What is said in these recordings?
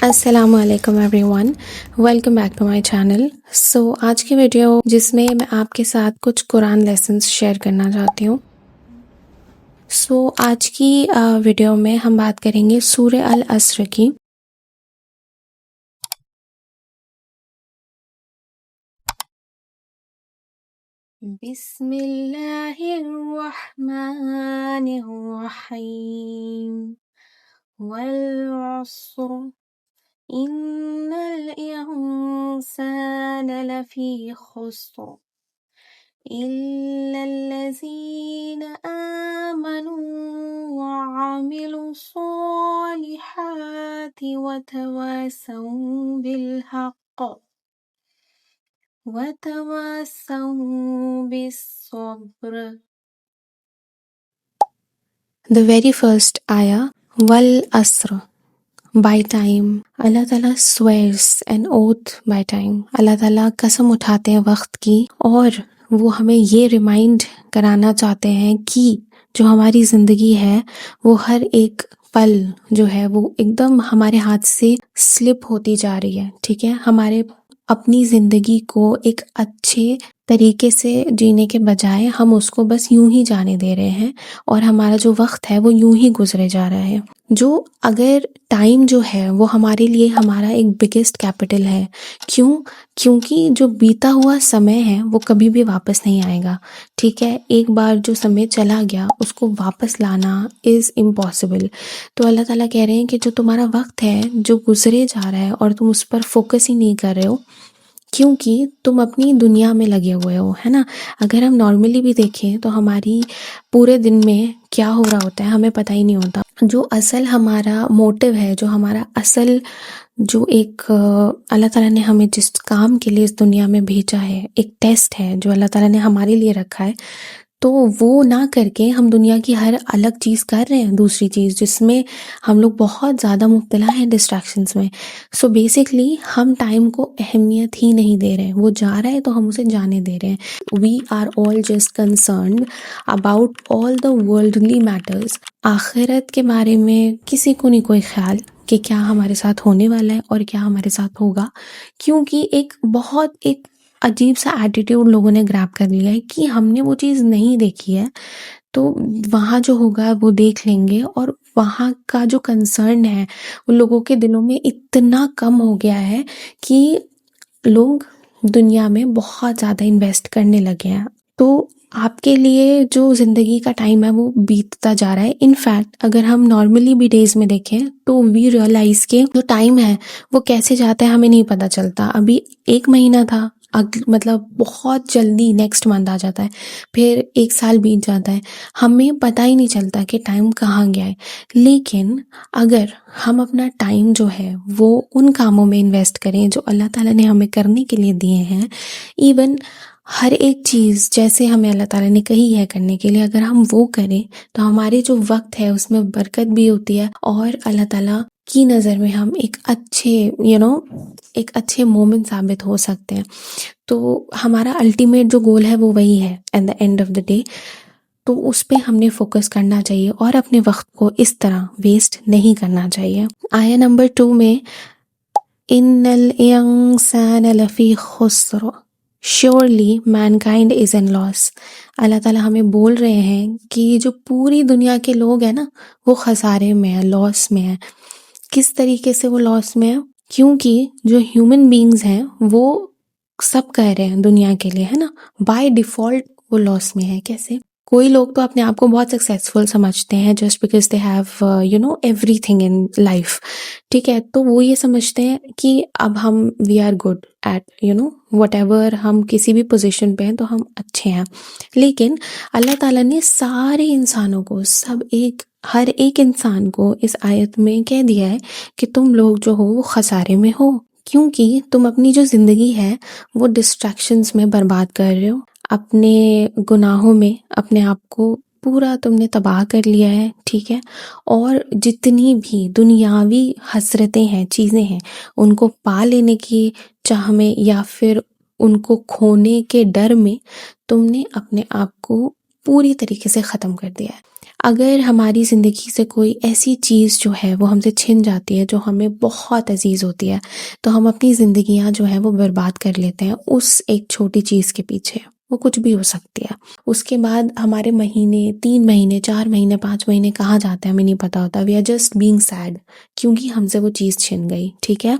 السلام علیکم everyone, welcome back to my channel. آج کی ویڈیو جس میں میں آپ کے ساتھ کچھ قرآن لیسنس شیئر کرنا چاہتی ہوں۔ آج کی ویڈیو میں ہم بات کریں گے سورہ العصر کی۔ بسم اللہ الرحمن الرحیم والعصر ان الانسان لفی خسر الا الذین آمنوا وعملوا الصالحات وتواصوا بالحق وتواصوا بالصبر۔ The very first ayah، والعصر، by time۔ اللہ تعالیٰ swears an oath by time۔ اللہ تعالیٰ قسم اٹھاتے ہیں وقت کی، اور وہ ہمیں یہ ریمائنڈ کرانا چاہتے ہیں کہ جو ہماری زندگی ہے وہ ہر ایک پل جو ہے وہ ایک دم ہمارے ہاتھ سے سلپ ہوتی جا رہی ہے، ٹھیک ہے۔ ہمارے اپنی زندگی کو ایک اچھے طریقے سے جینے کے بجائے ہم اس کو بس یوں ہی جانے دے رہے ہیں، اور ہمارا جو وقت ہے وہ یوں ہی گزرے جا رہا ہے۔ جو اگر ٹائم جو ہے وہ ہمارے لیے ہمارا ایک بگیسٹ کیپٹل ہے۔ کیونکہ جو بیتا ہوا سمے ہے وہ کبھی بھی واپس نہیں آئے گا، ٹھیک ہے۔ ایک بار جو سمے چلا گیا اس کو واپس لانا از امپاسبل۔ تو اللہ تعالیٰ کہہ رہے ہیں کہ جو تمہارا وقت ہے جو گزرے جا رہا ہے اور تم اس پر فوکس ہی نہیں کر رہے ہو، کیونکہ تم اپنی دنیا میں لگے ہوئے ہو، ہے نا۔ اگر ہم نارملی بھی دیکھیں تو ہماری پورے دن میں کیا ہو رہا ہوتا ہے ہمیں پتہ ہی نہیں ہوتا۔ جو اصل ہمارا موٹیو ہے، جو ہمارا اصل جو ایک اللہ تعالیٰ نے ہمیں جس کام کے لیے اس دنیا میں بھیجا ہے، ایک ٹیسٹ ہے جو اللہ تعالیٰ نے ہمارے لیے رکھا ہے، تو وہ نہ کر کے ہم دنیا کی ہر الگ چیز کر رہے ہیں، دوسری چیز جس میں ہم لوگ بہت زیادہ مبتلا ہیں ڈسٹریکشنز میں۔ بیسکلی ہم ٹائم کو اہمیت ہی نہیں دے رہے ہیں، وہ جا رہا ہے تو ہم اسے جانے دے رہے ہیں۔ We are all just concerned about all the worldly matters. آخرت کے بارے میں کسی کو نہیں کوئی خیال کہ کیا ہمارے ساتھ ہونے والا ہے اور کیا ہمارے ساتھ ہوگا، کیونکہ ایک بہت ایک عجیب سا ایٹیٹیوڈ لوگوں نے گریب کر لیا ہے کہ ہم نے وہ چیز نہیں دیکھی ہے تو وہاں جو ہوگا وہ دیکھ لیں گے، اور وہاں کا جو کنسرن ہے ان لوگوں کے دلوں میں اتنا کم ہو گیا ہے کہ لوگ دنیا میں بہت زیادہ انویسٹ کرنے لگے ہیں۔ تو آپ کے لیے جو زندگی کا ٹائم ہے وہ بیتتا جا رہا ہے۔ انفیکٹ اگر ہم نارملی بھی ڈیز میں دیکھیں تو وی ریئلائز کہ جو ٹائم ہے وہ کیسے جاتا ہے ہمیں نہیں پتہ چلتا۔ ابھی 1 مہینہ تھا، مطلب بہت جلدی نیکسٹ منتھ آ جاتا ہے، پھر 1 سال بیت جاتا ہے، ہمیں پتہ ہی نہیں چلتا کہ ٹائم کہاں گیا ہے۔ لیکن اگر ہم اپنا ٹائم جو ہے وہ ان کاموں میں انویسٹ کریں جو اللہ تعالیٰ نے ہمیں کرنے کے لیے دیے ہیں، ایون ہر ایک چیز جیسے ہمیں اللہ تعالیٰ نے کہی ہے کرنے کے لیے، اگر ہم وہ کریں تو ہمارے جو وقت ہے اس میں برکت بھی ہوتی ہے، اور اللہ تعالیٰ کی نظر میں ہم ایک اچھے مومن ثابت ہو سکتے ہیں۔ تو ہمارا الٹیمیٹ جو گول ہے وہ وہی ہے at the end of the day, تو اس پہ ہم نے فوکس کرنا چاہیے اور اپنے وقت کو اس طرح ویسٹ نہیں کرنا چاہیے۔ آیہ نمبر 2 میں ان الانسان لفی خسر surely mankind is in loss۔ اللہ تعالیٰ ہمیں بول رہے ہیں کہ جو پوری دنیا کے لوگ ہیں نا وہ خسارے میں ہیں، لاس میں ہیں۔ کس طریقے سے وہ لاس میں ہیں؟ کیونکہ جو ہیومن بینگز ہیں وہ سب کہہ رہے ہیں دنیا کے لیے، ہے نا، بائی ڈیفالٹ وہ لاس میں ہے۔ کیسے؟ کوئی لوگ تو اپنے آپ کو بہت سکسیسفل سمجھتے ہیں just because they have every thing in life, ٹھیک ہے۔ تو وہ یہ سمجھتے ہیں کہ اب ہم we are good at whatever, ہم کسی بھی پوزیشن پہ ہیں تو ہم اچھے ہیں۔ لیکن اللہ تعالیٰ نے سارے انسانوں کو، ہر ایک انسان کو اس آیت میں کہہ دیا ہے کہ تم لوگ جو ہو وہ خسارے میں ہو، کیونکہ تم اپنی جو زندگی ہے وہ ڈسٹریکشنز میں برباد کر رہے ہو، اپنے گناہوں میں اپنے آپ کو پورا تم نے تباہ کر لیا ہے، ٹھیک ہے۔ اور جتنی بھی دنیاوی حسرتیں ہیں، چیزیں ہیں، ان کو پا لینے کی چاہ میں یا پھر ان کو کھونے کے ڈر میں تم نے اپنے آپ کو پوری طریقے سے ختم کر دیا ہے۔ اگر ہماری زندگی سے کوئی ایسی چیز جو ہے وہ ہم سے چھن جاتی ہے جو ہمیں بہت عزیز ہوتی ہے، تو ہم اپنی زندگیاں جو ہیں وہ برباد کر لیتے ہیں اس ایک چھوٹی چیز کے پیچھے. وہ کچھ بھی ہو سکتی ہے. اس کے بعد ہمارے مہینے، 3 مہینے، 4 مہینے، 5 مہینے کہاں جاتے ہیں ہمیں نہیں پتا ہوتا. We are just being sad کیونکہ ہم سے وہ چیز چھن گئی. ٹھیک ہے،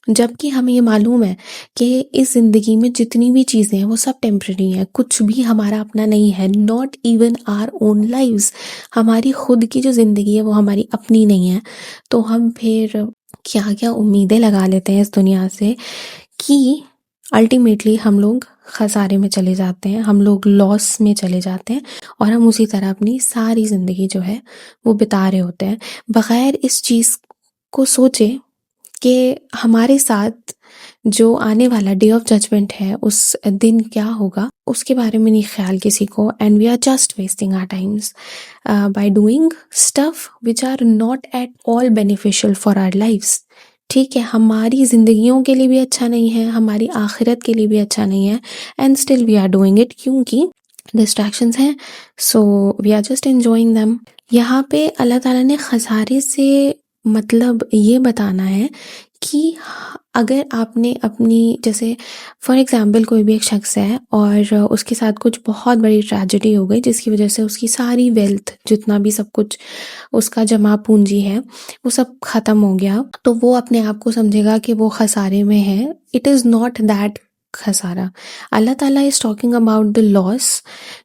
جبکہ ہمیں یہ معلوم ہے کہ اس زندگی میں جتنی بھی چیزیں ہیں وہ سب ٹیمپرری ہیں. کچھ بھی ہمارا اپنا نہیں ہے. Not even our own lives. ہماری خود کی جو زندگی ہے وہ ہماری اپنی نہیں ہے. تو ہم پھر کیا کیا امیدیں لگا لیتے ہیں اس دنیا سے کہ الٹیمیٹلی ہم لوگ خسارے میں چلے جاتے ہیں، ہم لوگ لاس میں چلے جاتے ہیں، اور ہم اسی طرح اپنی ساری زندگی جو ہے وہ بتا رہے ہوتے ہیں بغیر اس چیز کو سوچے کہ ہمارے ساتھ جو آنے والا ڈے آف ججمنٹ ہے اس دن کیا ہوگا، اس کے بارے میں نہیں خیال کسی کو. And we are just wasting our times by doing stuff which are not at all beneficial for our lifes. ٹھیک ہے، ہماری زندگیوں کے لیے بھی اچھا نہیں ہے، ہماری آخرت کے لیے بھی اچھا نہیں ہے. And still we are doing it کیونکہ ڈسٹریکشنز ہیں. So we are just enjoying them. یہاں پہ اللہ تعالیٰ نے خسارے سے مطلب یہ بتانا ہے کہ اگر آپ نے اپنی، جیسے فار ایگزامپل کوئی بھی ایک شخص ہے اور اس کے ساتھ کچھ بہت بڑی ٹریجڈی ہو گئی جس کی وجہ سے اس کی ساری ویلتھ، جتنا بھی سب کچھ اس کا جمع پونجی ہے وہ سب ختم ہو گیا، تو وہ اپنے آپ کو سمجھے گا کہ وہ خسارے میں ہے. اٹ از ناٹ دیٹ خسارہ. اللہ تعالیٰ از ٹاکنگ اباؤٹ دا لاس،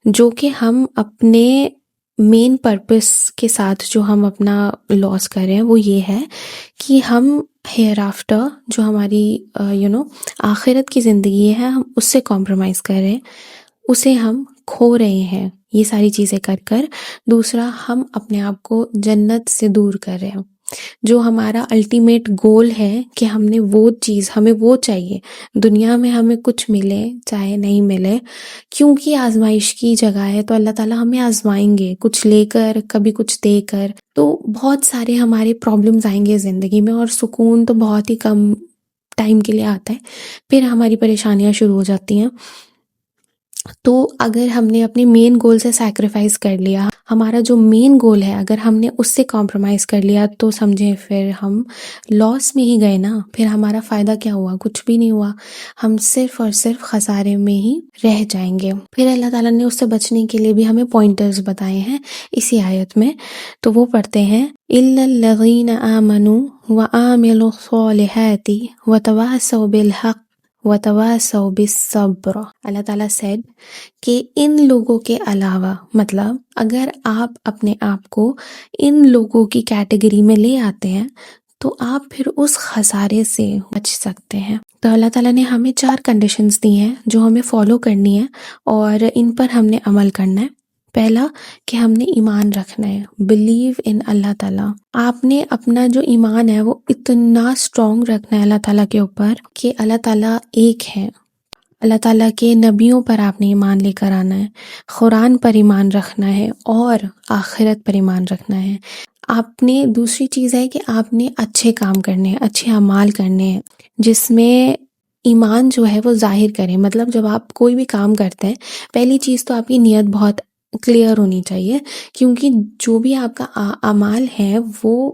جو کہ ہم اپنے مین پرپس کے ساتھ جو ہم اپنا لاس کر رہے ہیں وہ یہ ہے کہ ہم ہیئر آفٹر جو ہماری آخرت کی زندگی ہے ہم اس سے کمپرومائز کر رہے ہیں، اسے ہم کھو رہے ہیں یہ ساری چیزیں کر کر. دوسرا، ہم اپنے آپ کو جنت سے دور کر رہے ہیں. جو ہمارا الٹیمیٹ گول ہے کہ ہم نے وہ چیز، ہمیں وہ چاہیے دنیا میں، ہمیں کچھ ملے چاہے نہیں ملے، کیونکہ آزمائش کی جگہ ہے تو اللہ تعالیٰ ہمیں آزمائیں گے، کچھ لے کر کبھی کچھ دے کر. تو بہت سارے ہمارے پرابلمز آئیں گے زندگی میں، اور سکون تو بہت ہی کم ٹائم کے لیے آتا ہے، پھر ہماری پریشانیاں شروع ہو جاتی ہیں. تو اگر ہم نے اپنے مین گول سے سیکریفائز کر لیا، ہمارا جو مین گول ہے اگر ہم نے اس سے کمپرومائز کر لیا، تو سمجھیں پھر ہم لاس میں ہی گئے نا. پھر ہمارا فائدہ کیا ہوا؟ کچھ بھی نہیں ہوا. ہم صرف اور صرف خسارے میں ہی رہ جائیں گے. پھر اللہ تعالیٰ نے اس سے بچنے کے لیے بھی ہمیں پوائنٹرز بتائے ہیں اسی آیت میں. تو وہ پڑھتے ہیں إِلَّا الَّذِينَ آمَنُوا وَعَمِلُوا الصَّالِحَاتِ وَتَوَاصَوْا بِالْحَقِّ وَتَوَاصَوْا بِالصَّبْرِ. اللہ تعالیٰ said کہ ان لوگوں کے علاوہ، مطلب اگر آپ اپنے آپ کو ان لوگوں کی کیٹیگری میں لے آتے ہیں تو آپ پھر اس خسارے سے بچ سکتے ہیں. تو اللہ تعالیٰ نے ہمیں 4 کنڈیشنز دی ہیں جو ہمیں فالو کرنی ہے اور ان پر ہم نے عمل کرنا ہے. پہلا کہ ہم نے ایمان رکھنا ہے، بلیو ان اللہ تعالیٰ. آپ نے اپنا جو ایمان ہے وہ اتنا اسٹرانگ رکھنا ہے اللہ تعالیٰ کے اوپر کہ اللہ تعالیٰ ایک ہے. اللہ تعالیٰ کے نبیوں پر آپ نے ایمان لے کر آنا ہے، قرآن پر ایمان رکھنا ہے اور آخرت پر ایمان رکھنا ہے. آپ نے دوسری چیز ہے کہ آپ نے اچھے کام کرنے ہیں، اچھے اعمال کرنے ہیں جس میں ایمان جو ہے وہ ظاہر کریں. مطلب جب آپ کوئی بھی کام کرتے ہیں، پہلی چیز تو آپ کی نیت بہت کلیئر ہونی چاہیے، کیونکہ جو بھی آپ کا اعمال ہے وہ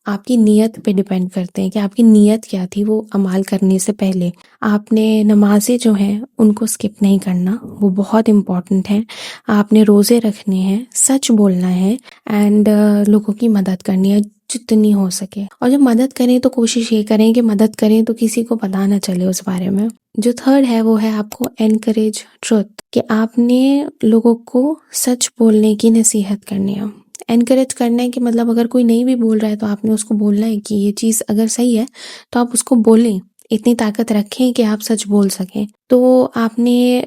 آپ کی نیت پہ ڈیپینڈ کرتے ہیں کہ آپ کی نیت کیا تھی وہ اعمال کرنے سے پہلے. آپ نے نمازیں جو ہیں ان کو اسکپ نہیں کرنا، وہ بہت امپورٹنٹ ہیں. آپ نے روزے رکھنے ہیں، سچ بولنا ہے، اینڈ لوگوں کی مدد کرنی ہے جتنی ہو سکے. اور جب مدد کریں تو کوشش یہ کریں کہ مدد کریں تو کسی کو پتہ نہ چلے اس بارے میں. جو تھرڈ ہے وہ ہے آپ کو انکریج ٹروتھ، کہ آپ نے لوگوں کو سچ بولنے کی نصیحت کرنی ہے. انکریج کرنا ہے کہ مطلب اگر کوئی نہیں بھی بول رہا ہے تو آپ نے اس کو بولنا ہے کہ یہ چیز اگر صحیح ہے تو آپ اس کو بولیں، اتنی طاقت رکھیں کہ آپ سچ بول سکیں. تو آپ نے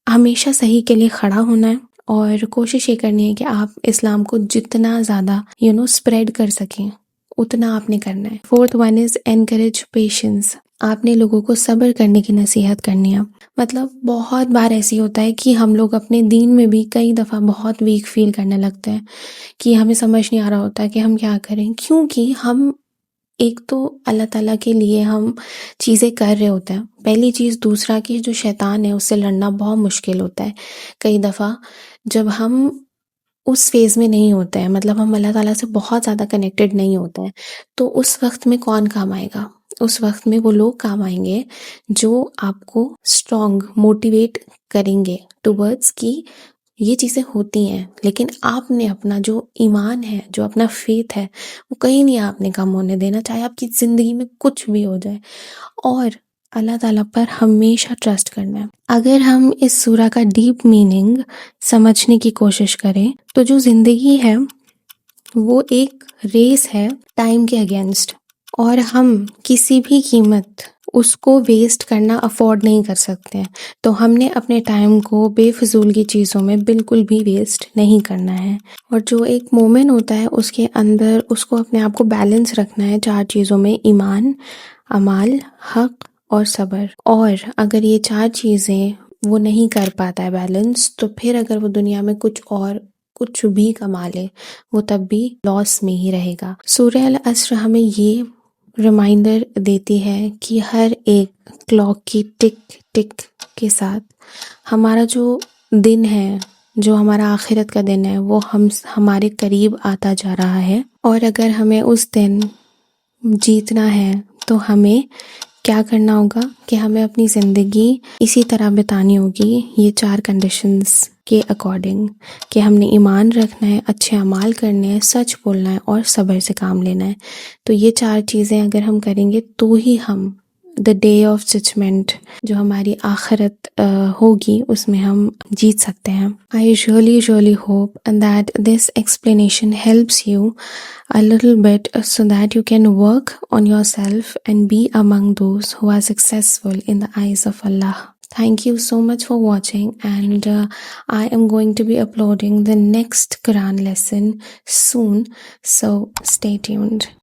ہمیشہ صحیح کے لیے کھڑا ہونا ہے اور کوشش یہ کرنی ہے کہ آپ اسلام کو جتنا زیادہ اسپریڈ کر سکیں اتنا آپ نے کرنا ہے. Fourth one is encourage patience. آپ نے لوگوں کو صبر کرنے کی نصیحت کرنی ہے. مطلب بہت بار ایسی ہوتا ہے کہ ہم لوگ اپنے دین میں بھی کئی دفعہ بہت ویک فیل کرنے لگتے ہیں کہ ہمیں سمجھ نہیں آ رہا ہوتا کہ ہم کیا کریں، کیونکہ ہم ایک تو اللہ تعالیٰ کے لیے ہم چیزیں کر رہے ہوتے ہیں پہلی چیز. دوسرا کہ جو شیطان ہے اس سے لڑنا بہت مشکل ہوتا ہے. کئی دفعہ جب ہم اس فیز میں نہیں ہوتا ہے، مطلب ہم اللہ تعالیٰ سے بہت زیادہ کنیکٹڈ نہیں ہوتے ہیں، تو اس وقت میں کون کام آئے گا؟ اس وقت میں وہ لوگ کام آئیں گے جو آپ کو اسٹرانگ موٹیویٹ کریں گے ٹورڈز کہ یہ چیزیں ہوتی ہیں، لیکن آپ نے اپنا جو ایمان ہے، جو اپنا فیتھ ہے، وہ کہیں نہیں آپ نے کم ہونے دینا، چاہے آپ کی زندگی میں کچھ بھی ہو جائے، اور اللہ تعالیٰ پر ہمیشہ ٹرسٹ کرنا ہے۔ اگر ہم اس سورہ کا ڈیپ میننگ سمجھنے کی کوشش کریں تو جو زندگی ہے وہ ایک ریس ہے ٹائم کے اگینسٹ، اور ہم کسی بھی قیمت اس کو ویسٹ کرنا افورڈ نہیں کر سکتے، تو ہم نے اپنے ٹائم کو بے فضول کی چیزوں میں بالکل بھی ویسٹ نہیں کرنا ہے، اور جو ایک مومن ہوتا ہے اس کے اندر اس کو اپنے آپ کو بیلنس رکھنا ہے 4 چیزوں میں: ایمان، اعمال، حق اور صبر۔ اور اگر یہ 4 چیزیں وہ نہیں کر پاتا ہے بیلنس، تو پھر اگر وہ دنیا میں کچھ بھی کما لے وہ تب بھی لاس میں ہی رہے گا۔ سورہ العصر ہمیں یہ ریمائنڈر دیتی ہے کہ ہر ایک کلاک کی ٹک ٹک کے ساتھ ہمارا جو دن ہے، جو ہمارا آخرت کا دن ہے، وہ ہمارے قریب آتا جا رہا ہے، اور اگر ہمیں اس دن جیتنا ہے تو ہمیں کیا کرنا ہوگا کہ ہمیں اپنی زندگی اسی طرح بتانی ہوگی، یہ 4 کنڈیشنز کے اکارڈنگ، کہ ہم نے ایمان رکھنا ہے، اچھے اعمال کرنے ہیں، سچ بولنا ہے اور صبر سے کام لینا ہے۔ تو یہ 4 چیزیں اگر ہم کریں گے تو ہی ہم دا ڈے آف ججمنٹ، جو ہماری آخرت ہوگی، اس میں ہم جیت سکتے ہیں۔ I really hope that this explanation helps you a little bit so that you can work on yourself and be among those who are successful in the eyes of Allah. Thank you so much for watching, and I am going to be uploading the next Quran lesson soon, so stay tuned.